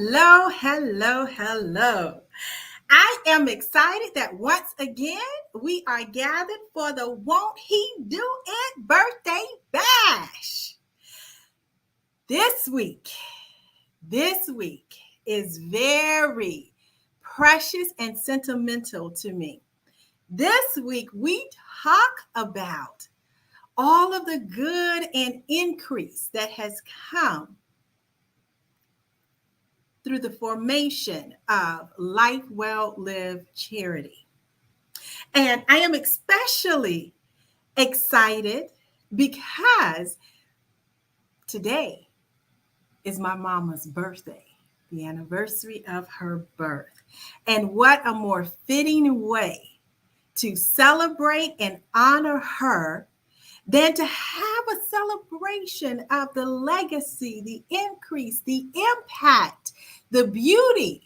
Hello, hello, hello. I am excited that once again we are gathered for the Won't He Do It birthday bash. This week, this week is very precious and sentimental to me. This week we talk about all of the good and increase that has come through the formation of Life Well Lived Charity. And I am especially excited because today is my mama's birthday, the anniversary of her birth. And what a more fitting way to celebrate and honor her than to have a celebration of the legacy, the increase, the impact, the beauty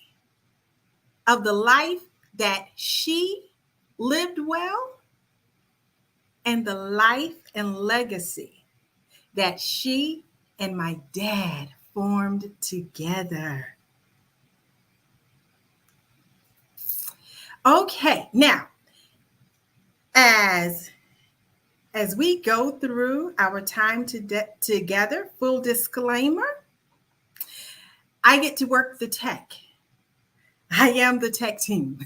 of the life that she lived well and the life and legacy that she and my dad formed together. Okay, now, as we go through our time together, full disclaimer, I get to work the tech. I am the tech team.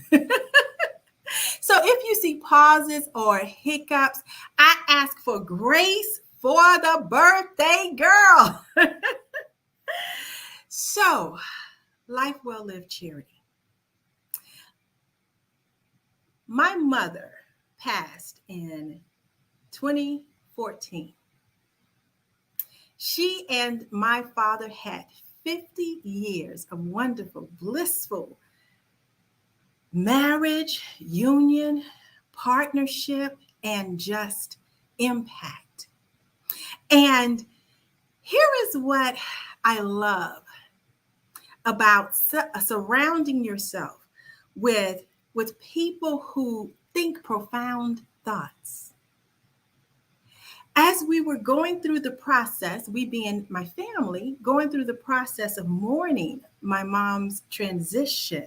So if you see pauses or hiccups, I ask for grace for the birthday girl. So, Life Well Lived Charity. My mother passed in 2014. She and my father had 50 years of wonderful, blissful marriage, union, partnership, and just impact. And here is what I love about surrounding yourself with people who think profound thoughts. As we were going through the process, we being my family, going through the process of mourning my mom's transition,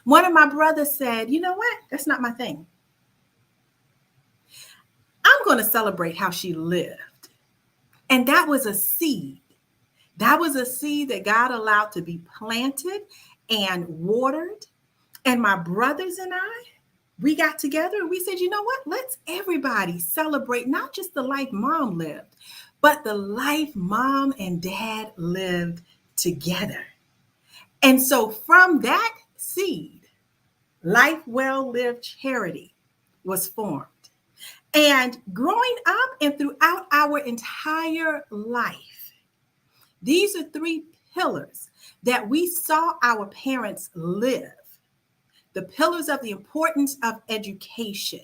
one of my brothers said, you know what? That's not my thing. I'm going to celebrate how she lived. And that was a seed. That was a seed that God allowed to be planted and watered. And my brothers and I, we got together and we said, you know what? Let's everybody celebrate not just the life mom lived, but the life mom and dad lived together. And so from that seed, Life Well Lived Charity was formed. And growing up and throughout our entire life, these are three pillars that we saw our parents live. The pillars of the importance of education,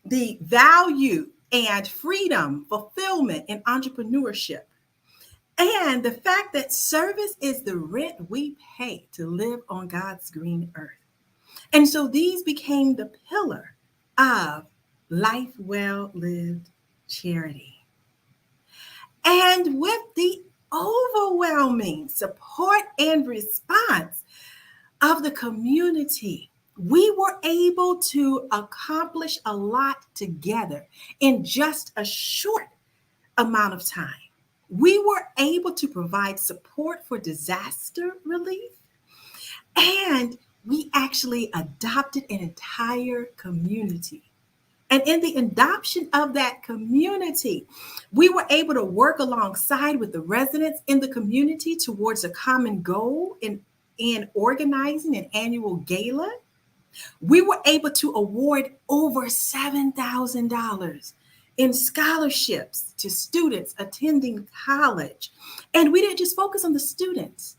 the value and freedom, fulfillment, and entrepreneurship, and the fact that service is the rent we pay to live on God's green earth. And so these became the pillar of Life Well Lived Charity. And with the overwhelming support and response of the community, we were able to accomplish a lot together in just a short amount of time. We were able to provide support for disaster relief, and we actually adopted an entire community. And in the adoption of that community, we were able to work alongside with the residents in the community towards a common goal in organizing an annual gala. We were able to award over $7,000 in scholarships to students attending college. And we didn't just focus on the students.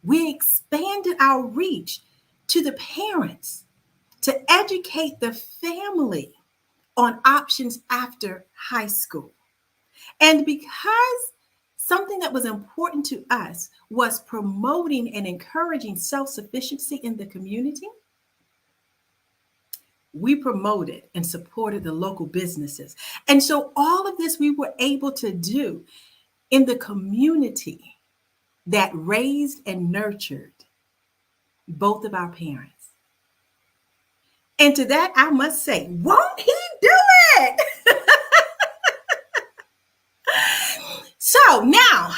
We expanded our reach to the parents to educate the family on options after high school. And because something that was important to us was promoting and encouraging self-sufficiency in the community, we promoted and supported the local businesses. And so all of this we were able to do in the community that raised and nurtured both of our parents. And to that, I must say, won't he do it? So now,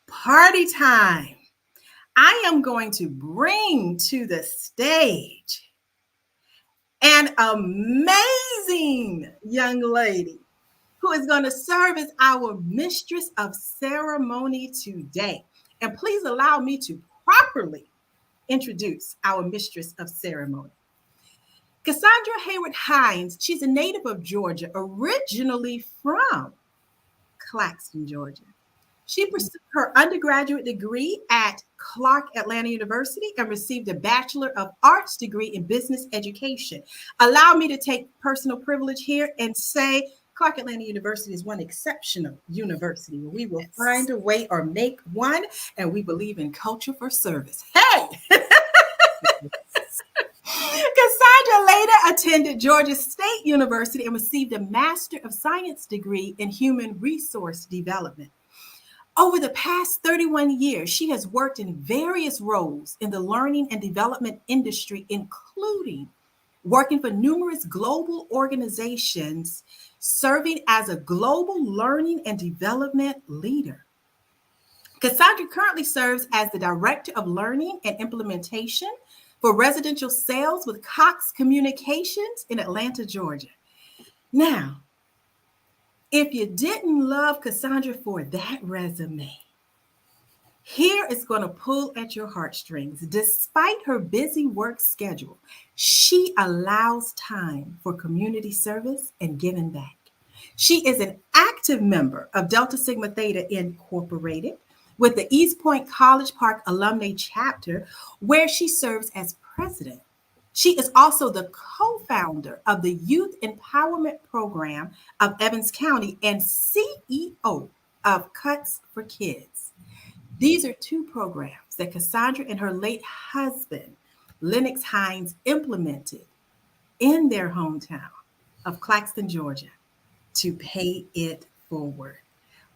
party time. I am going to bring to the stage an amazing young lady who is going to serve as our mistress of ceremony today. And please allow me to properly introduce our mistress of ceremony. Cassandra Hayward Hines, she's a native of Georgia, originally from Claxton, Georgia. She pursued her undergraduate degree at Clark Atlanta University and received a Bachelor of Arts degree in business education. Allow me to take personal privilege here and say Clark Atlanta University is one exceptional university where we will find a way or make one, and we believe in culture for service. Hey! Cassandra later attended Georgia State University and received a Master of Science degree in Human Resource Development. Over the past 31 years, she has worked in various roles in the learning and development industry, including working for numerous global organizations, serving as a global learning and development leader. Cassandra currently serves as the Director of Learning and Implementation for residential sales with Cox Communications in Atlanta, Georgia. Now, if you didn't love Cassandra for that resume, here is going to pull at your heartstrings. Despite her busy work schedule, she allows time for community service and giving back. She is an active member of Delta Sigma Theta Incorporated with the East Point College Park Alumni Chapter, where she serves as president. She is also the co-founder of the Youth Empowerment Program of Evans County and CEO of Cuts for Kids. These are two programs that Cassandra and her late husband, Lennox Hines, implemented in their hometown of Claxton, Georgia, to pay it forward.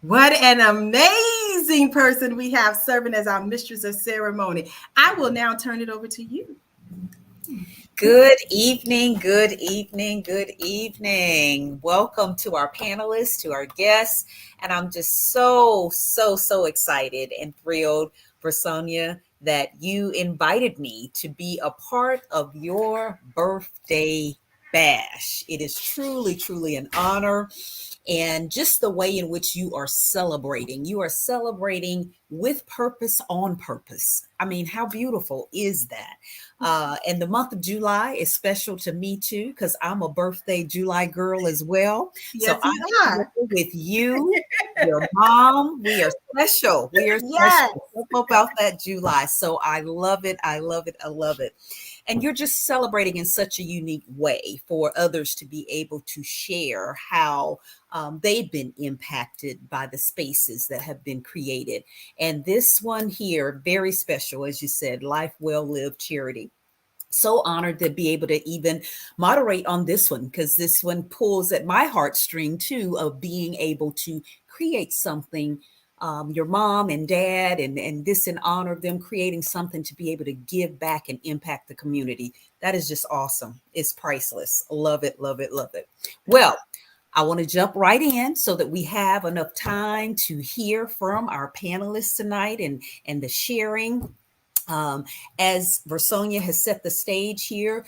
What an amazing person we have serving as our mistress of ceremony. I will now turn it over to you. Good evening, good evening, good evening. Welcome to our panelists, to our guests. And I'm just so excited and thrilled for Sonia that you invited me to be a part of your birthday bash. It is truly an honor. And just the way in which you are celebrating with purpose, on purpose. I mean, how beautiful is that? And the month of July is special to me too, because I'm a birthday July girl as well. Yes, so I'm here with you, your mom. We are special. We are special about that July. So I love it. I love it. I love it. And you're just celebrating in such a unique way for others to be able to share how they've been impacted by the spaces that have been created. And this one here, very special, as you said, Life Well Lived Charity. So honored to be able to even moderate on this one, because this one pulls at my heartstring too, of being able to create something. Your mom and dad, and this in honor of them creating something to be able to give back and impact the community. That is just awesome. It's priceless. Love it, love it, love it. Well, I want to jump right in so that we have enough time to hear from our panelists tonight and the sharing. As Versonia has set the stage here,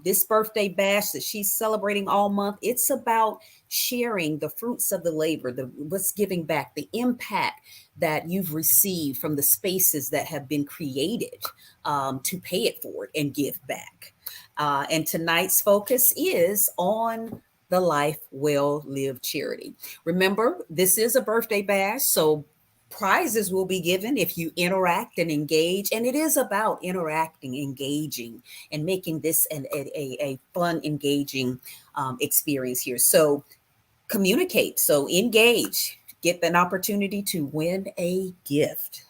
this birthday bash that she's celebrating all month, it's about sharing the fruits of the labor, what's giving back, the impact that you've received from the spaces that have been created to pay it forward and give back. And tonight's focus is on the Life Well Lived charity. Remember, this is a birthday bash, so prizes will be given if you interact and engage. And it is about interacting, engaging, and making this a fun, engaging experience here. So communicate, so engage, get an opportunity to win a gift.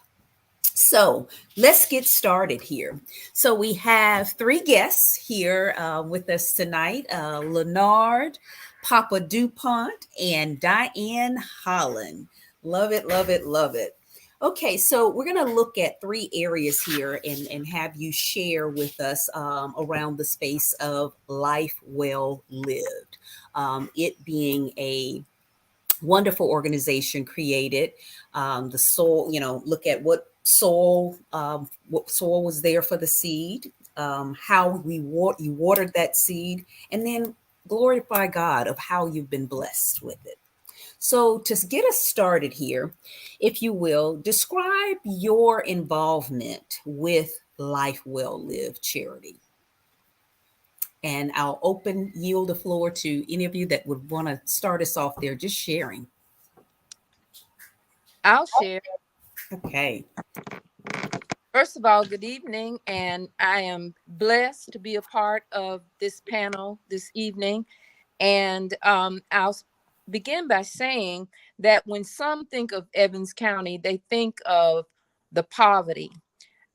So let's get started here. So we have three guests here with us tonight, Leonard, Papa DuPont, and Diane Holland. Love it, love it, love it. Okay, so we're going to look at three areas here and have you share with us around the space of life well lived. It being a wonderful organization created, the soul, look at what soil was there for the seed, how you watered that seed, and then glorify God of how you've been blessed with it. So, to get us started here, if you will, describe your involvement with Life Well Lived charity. And I'll yield the floor to any of you that would want to start us off there, just sharing. I'll share. Okay. First of all, good evening, and I am blessed to be a part of this panel this evening. And I'll begin by saying that when some think of Evans County, they think of the poverty.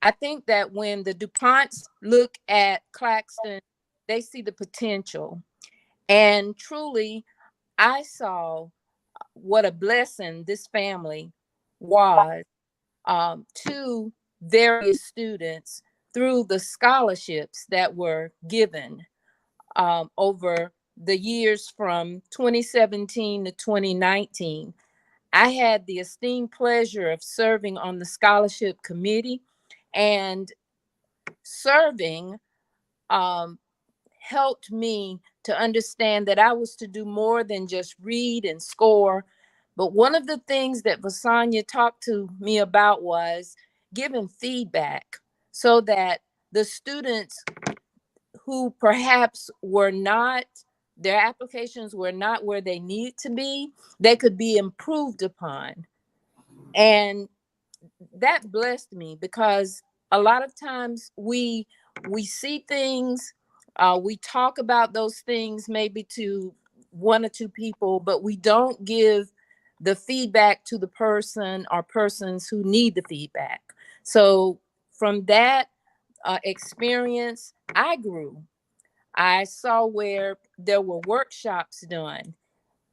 I think that when the DuPonts look at Claxton, they see the potential. And truly, I saw what a blessing this family was to various students through the scholarships that were given over the years from 2017 to 2019. I had the esteemed pleasure of serving on the scholarship committee, and serving helped me to understand that I was to do more than just read and score. But one of the things that Vasanya talked to me about was giving feedback so that the students who perhaps their applications were not where they needed to be, they could be improved upon. And that blessed me because a lot of times we see things, we talk about those things maybe to one or two people, but we don't give the feedback to the person or persons who need the feedback. So from that experience, I grew. I saw where there were workshops done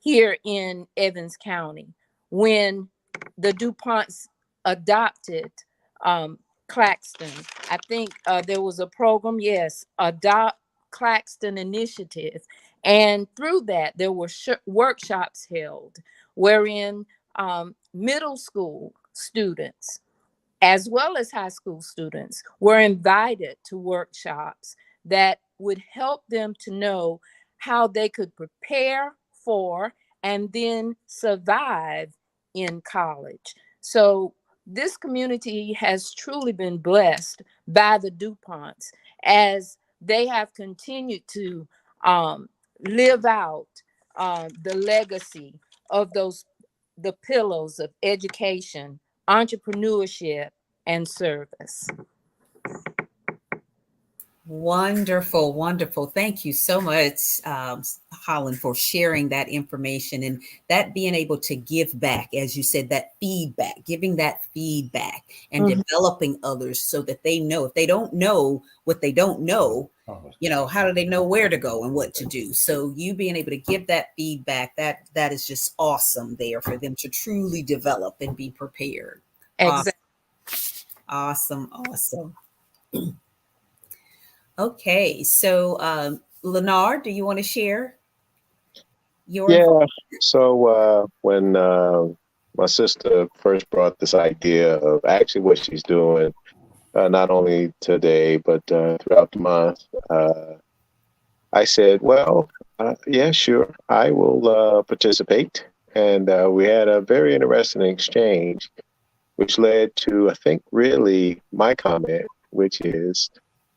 here in Evans County when the DuPonts adopted Claxton. I think there was a program, yes, Adopt Claxton Initiative. And through that, there were workshops held wherein middle school students, as well as high school students, were invited to workshops that would help them to know how they could prepare for and then survive in college. So this community has truly been blessed by the DuPonts as they have continued to live out the legacy of the pillars of education, entrepreneurship, and service. Wonderful, wonderful. Thank you so much, Holland, for sharing that information and that being able to give back, as you said, that feedback, giving that feedback and developing others so that they know. If they don't know what they don't know, how do they know where to go and what to do? So you being able to give that feedback, that is just awesome there for them to truly develop and be prepared. Exactly. Awesome. Okay, so Lenard, do you want to share your? Yeah. So when my sister first brought this idea of actually what she's doing, not only today but throughout the month, I said, "Well, yeah, sure, I will participate." And we had a very interesting exchange, which led to, I think, really my comment, which is,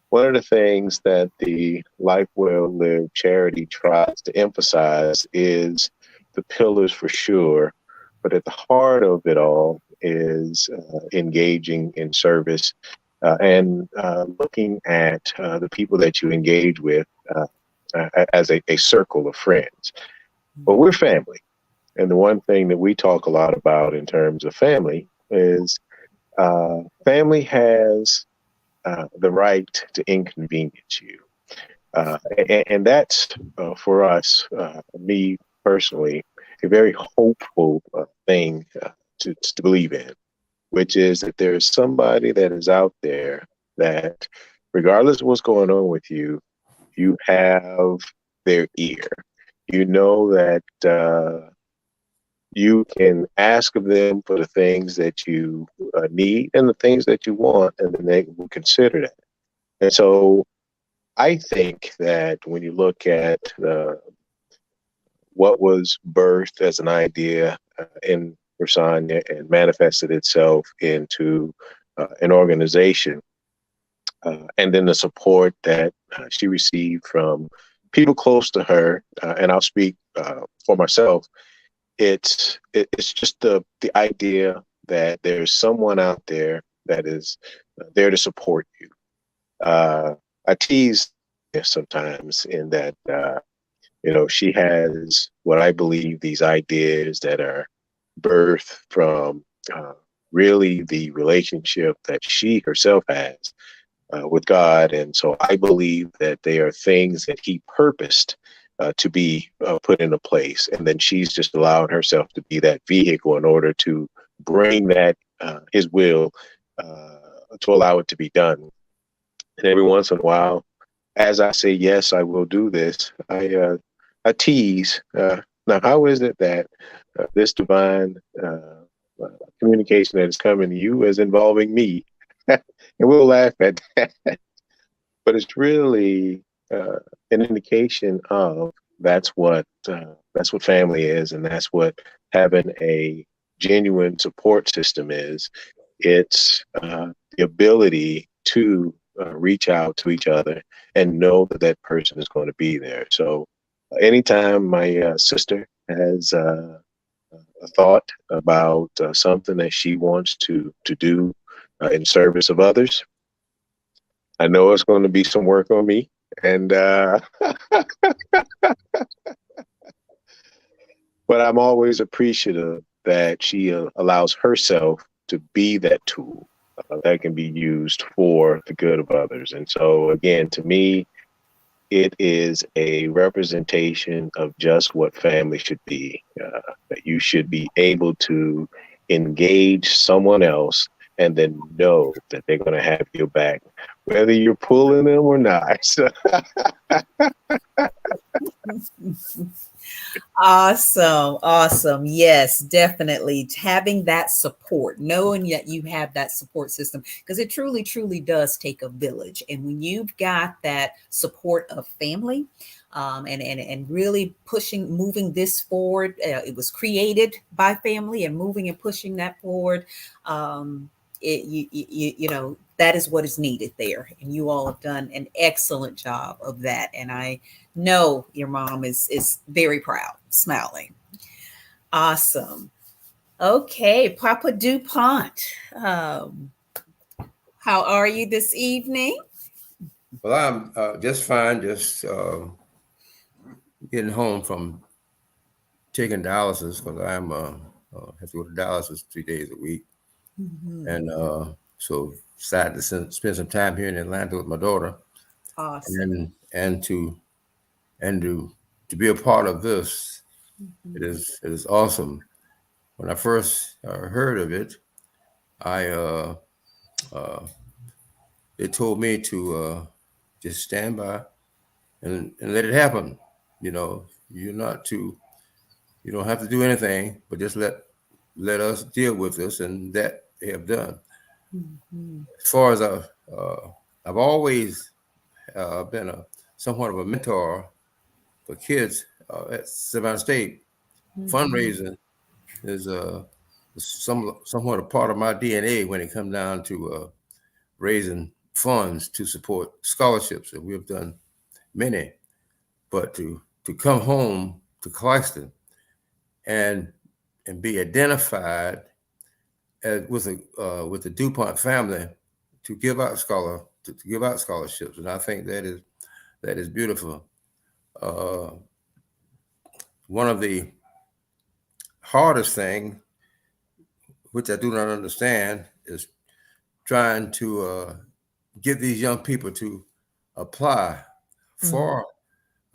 one of the things that the Life Well Lived charity tries to emphasize is the pillars for sure, but at the heart of it all is engaging in service and looking at the people that you engage with as a circle of friends. But we're family. And the one thing that we talk a lot about in terms of family is family has the right to inconvenience you. And that's, for us, me personally, a very hopeful thing to believe in. which is that there is somebody that is out there that, regardless of what's going on with you, you have their ear. You know that you can ask of them for the things that you need and the things that you want, and then they will consider that. And so I think that when you look at what was birthed as an idea in Rasanya and manifested itself into an organization, and then the support that she received from people close to her, and I'll speak for myself. It's just the idea that there's someone out there that is there to support you. I tease sometimes in that she has what I believe these ideas that are birthed from really the relationship that she herself has with God. And so I believe that they are things that He purposed to be put into place. And then she's just allowed herself to be that vehicle in order to bring that His will to allow it to be done. And every once in a while, as I say, yes, I will do this, I tease. Now, how is it that this divine communication that is coming to you is involving me? And we'll laugh at that. But it's really an indication of that's what family is, and that's what having a genuine support system is. It's the ability to reach out to each other and know that that person is going to be there. So anytime my sister has a thought about something that she wants to do in service of others, I know it's going to be some work on me, and but I'm always appreciative that she allows herself to be that tool that can be used for the good of others. And so, again, to me, it is a representation of just what family should be. That you should be able to engage someone else and then know that they're going to have your back, whether you're pulling them or not. Awesome. Yes, definitely. Having that support, knowing that you have that support system, because it truly does take a village. And when you've got that support of family, and really moving this forward, it was created by family, and moving and pushing that forward. That is what is needed there. And you all have done an excellent job of that. And I know your mom is very proud, smiling. Awesome. Okay, Papa DuPont. How are you this evening? Well, I'm just fine, just getting home from taking dialysis, because I'm have to go to dialysis 3 days a week. Mm-hmm. And so decided to spend some time here in Atlanta with my daughter. Awesome. And to be a part of this. Mm-hmm. It is awesome. When I first heard of it, it told me to just stand by and let it happen. You don't have to do anything, but just let us deal with this, and that they have done. Mm-hmm. As far as I've always been somewhat of a mentor for kids at Savannah State. Mm-hmm. Fundraising is somewhat a part of my DNA when it comes down to raising funds to support scholarships, and we have done many. But to come home to Clarkston and be identified with the DuPont family to give out scholarships, and I think that is beautiful. One of the hardest thing, which I do not understand, is trying to get these young people to apply for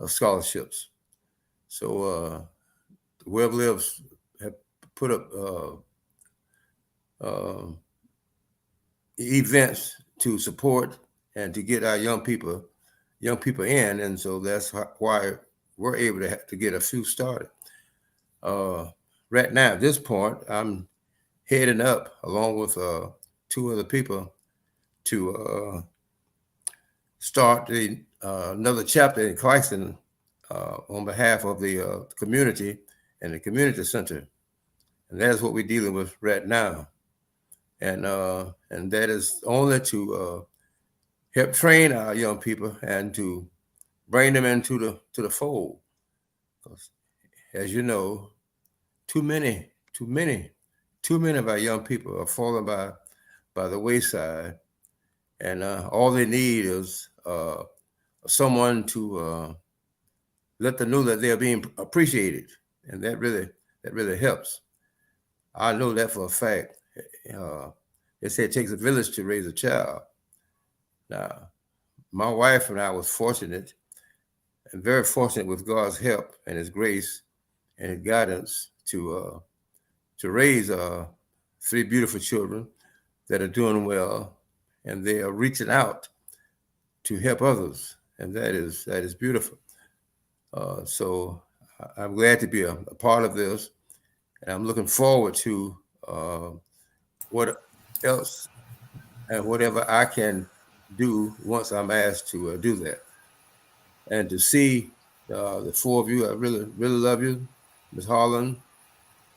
scholarships. So the Web Lives have put up events to support and to get our young people in, and so that's why we're able to get a few started. Right now, at this point, I'm heading up along with two other people to start another chapter in Clarkston on behalf of the community and the community center, and that's what we're dealing with right now. And that is only to help train our young people and to bring them into the fold. Because, as you know, too many of our young people are falling by the wayside, and all they need is someone to let them know that they're being appreciated, and that really helps. I know that for a fact. They say it takes a village to raise a child. Now, my wife and I was fortunate, and very fortunate with God's help and His grace and His guidance to raise three beautiful children that are doing well, and they are reaching out to help others, and that is beautiful. So I'm glad to be a part of this, and I'm looking forward to what else and whatever I can do once I'm asked to do that. And to see the four of you, I really love you, Ms. Holland,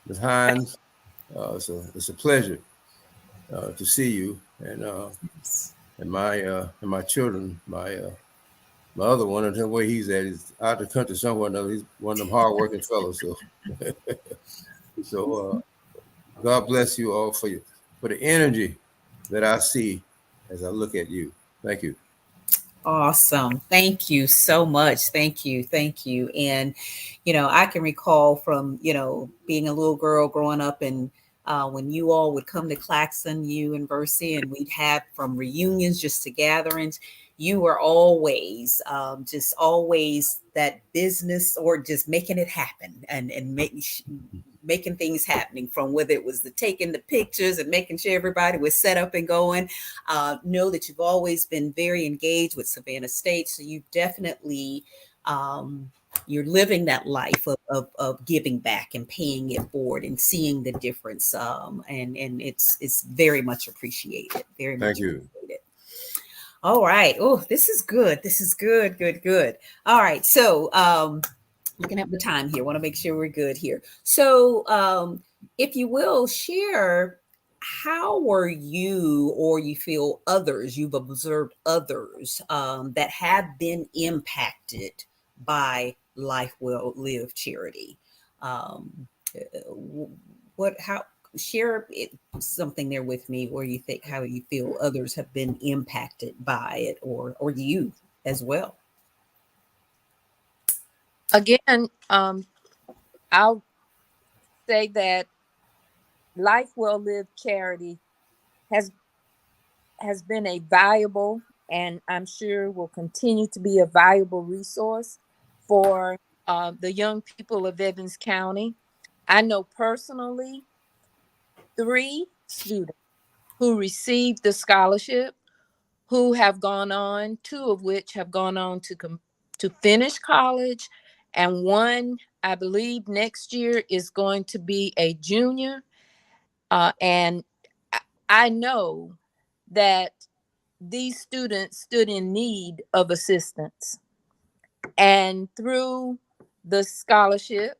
Ms. Hines. It's a pleasure to see you, and my children, my other one, and the way he's at, he's out the country somewhere or another. He's one of them hardworking fellows. So, so God bless you all for the energy that I see as I look at you. Thank you. Awesome. Thank you so much. Thank you. Thank you. And, I can recall from, being a little girl growing up, and when you all would come to Claxton, you and Versi, and we'd have from reunions just to gatherings, you were always just always that business, or just making it happen and making things happening, from whether it was the taking the pictures and making sure everybody was set up and going. Know that you've always been very engaged with Savannah State. So you definitely, you're living that life of giving back and paying it forward and seeing the difference. And it's very much appreciated. Very much appreciated. All right. Oh, this is good. This is good, good, good. All right. So, looking at the time here, want to make sure we're good here. So, if you will share, how were you, or you feel others, you've observed others that have been impacted by Life Well Lived charity? How share something there with me, where you think, how you feel others have been impacted by it, or you as well. Again, I'll say that Life Well Lived charity has been a valuable, and I'm sure will continue to be a valuable resource for the young people of Evans County. I know personally 3 students who received the scholarship, who have gone on, 2 of which have gone on to finish college, and one, I believe, next year is going to be a junior. And I know that these students stood in need of assistance, and through the scholarship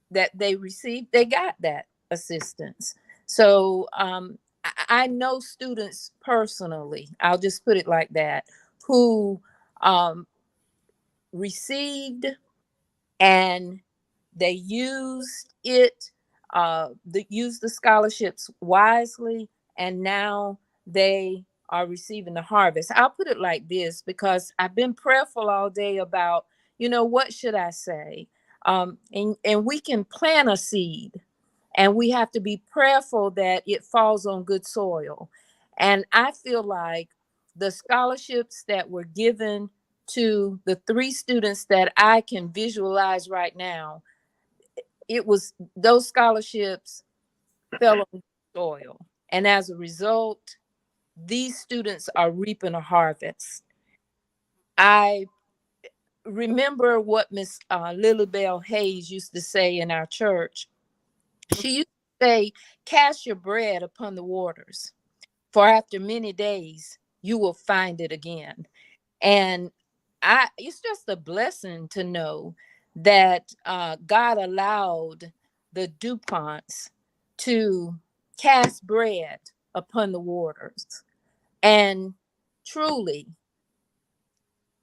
that they received, they got that assistance. So I know students personally, I'll just put it like that, who received, and they used it, used the scholarships wisely, and now they are receiving the harvest. I'll put it like this, because I've been prayerful all day about, what should I say? And we can plant a seed, and we have to be prayerful that it falls on good soil. And I feel like the scholarships that were given to the 3 students that I can visualize right now, those scholarships fell on good soil. And as a result, these students are reaping a harvest. I remember what Miss Lilybell Hayes used to say in our church. She used to say, cast your bread upon the waters, for after many days you will find it again. And it's just a blessing to know that God allowed the DuPonts to cast bread upon the waters. And truly,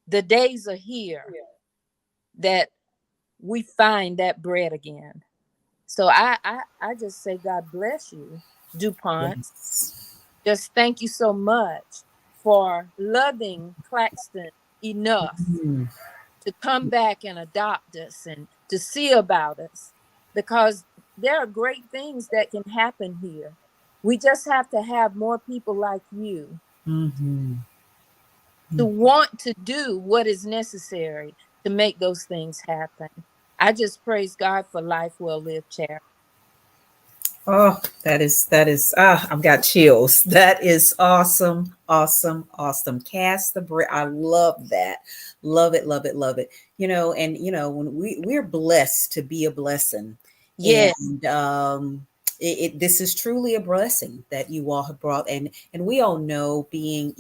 the days are here that we find that bread again. So I just say God bless you, DuPont. Yes. Just thank you so much for loving Claxton enough Mm. to come back and adopt us and to see about us, because there are great things that can happen here. We just have to have more people like you Mhm. to want to do what is necessary to make those things happen. I just praise God for life well lived, Chair. Oh, that is I've got chills. That is awesome, awesome, awesome. Cast the bread. I love that. Love it, love it, love it. And when we're blessed to be a blessing. Yes, And this is truly a blessing that you all have brought. And we all know, being,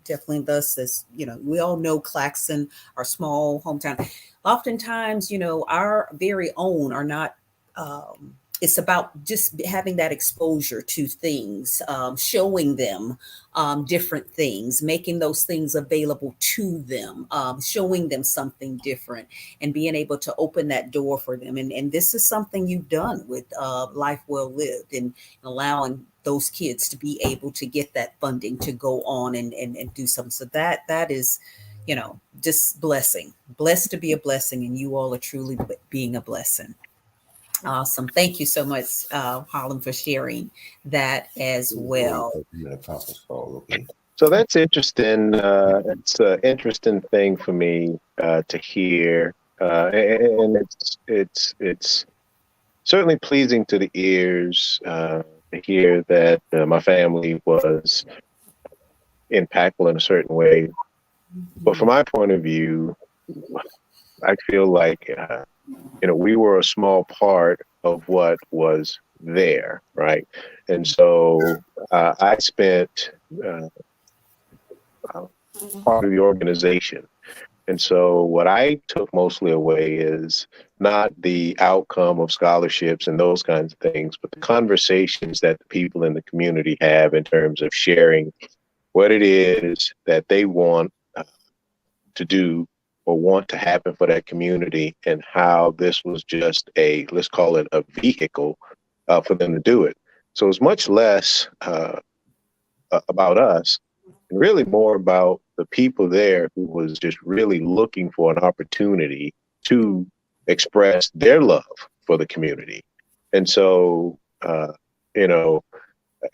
definitely thus, as we all know Claxton, our small hometown. Oftentimes, our very own are not it's about just having that exposure to things, showing them different things, making those things available to them, showing them something different, and being able to open that door for them. And this is something you've done with Life Well Lived, and allowing those kids to be able to get that funding to go on and do something. So that is, just blessed to be a blessing, and you all are truly being a blessing. Awesome. Thank you so much, Harlem, for sharing that as well. Conference call, okay. So that's interesting. It's an interesting thing for me to hear, and it's certainly pleasing to the ears to hear that my family was impactful in a certain way. But from my point of view, I feel like we were a small part of what was there, right? And so I spent part of the organization. And so what I took mostly away is not the outcome of scholarships and those kinds of things, but the conversations that the people in the community have in terms of sharing what it is that they want to do or want to happen for that community, and how this was just let's call it a vehicle for them to do it. So it's much less about us, and really more about the people there who was just really looking for an opportunity to express their love for the community. And so,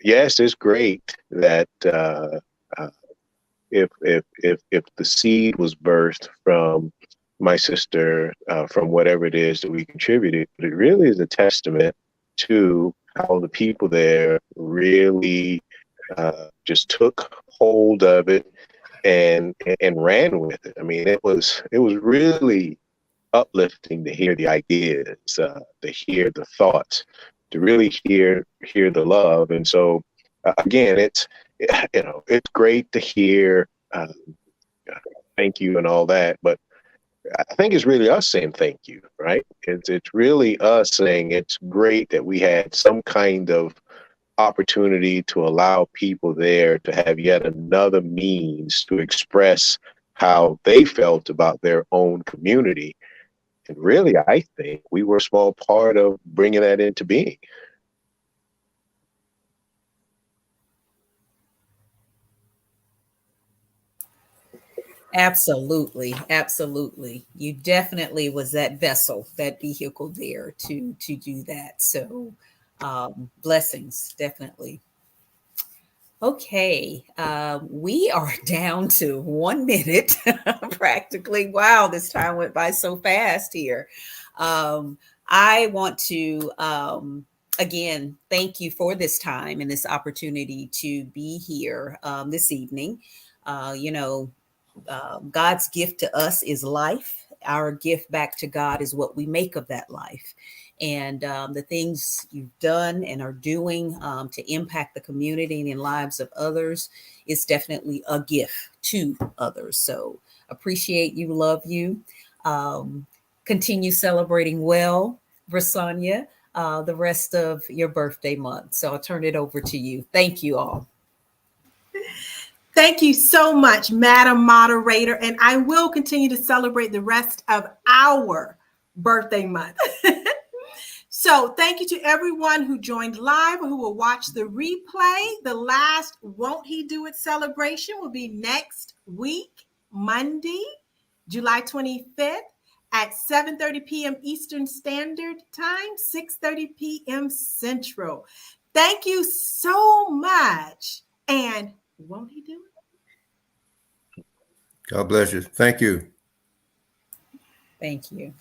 yes, it's great that if the seed was birthed from my sister, from whatever it is that we contributed, but it really is a testament to how the people there really just took hold of it and ran with it. I mean, it was really uplifting to hear the ideas, to hear the thoughts, to really hear the love. And so, again, it's great to hear thank you and all that, but I think it's really us saying thank you, right? It's really us saying it's great that we had some kind of opportunity to allow people there to have yet another means to express how they felt about their own community. And really, I think we were a small part of bringing that into being. Absolutely, absolutely. You definitely was that vessel, that vehicle there to do that. So, blessings, definitely. Okay, we are down to 1 minute practically. Wow, this time went by so fast here. I want to again, thank you for this time and this opportunity to be here this evening. You know, God's gift to us is life. Our gift back to God is what we make of that life. And the things you've done and are doing to impact the community and in lives of others is definitely a gift to others. So appreciate you, love you. Continue celebrating well, Rasanya, the rest of your birthday month. So I'll turn it over to you. Thank you all. Thank you so much, Madam Moderator. And I will continue to celebrate the rest of our birthday month. So thank you to everyone who joined live or who will watch the replay. The last Won't He Do It celebration will be next week, Monday, July 25th at 7:30 p.m. Eastern Standard Time, 6:30 p.m. Central. Thank you so much. And won't he do it? God bless you. Thank you. Thank you.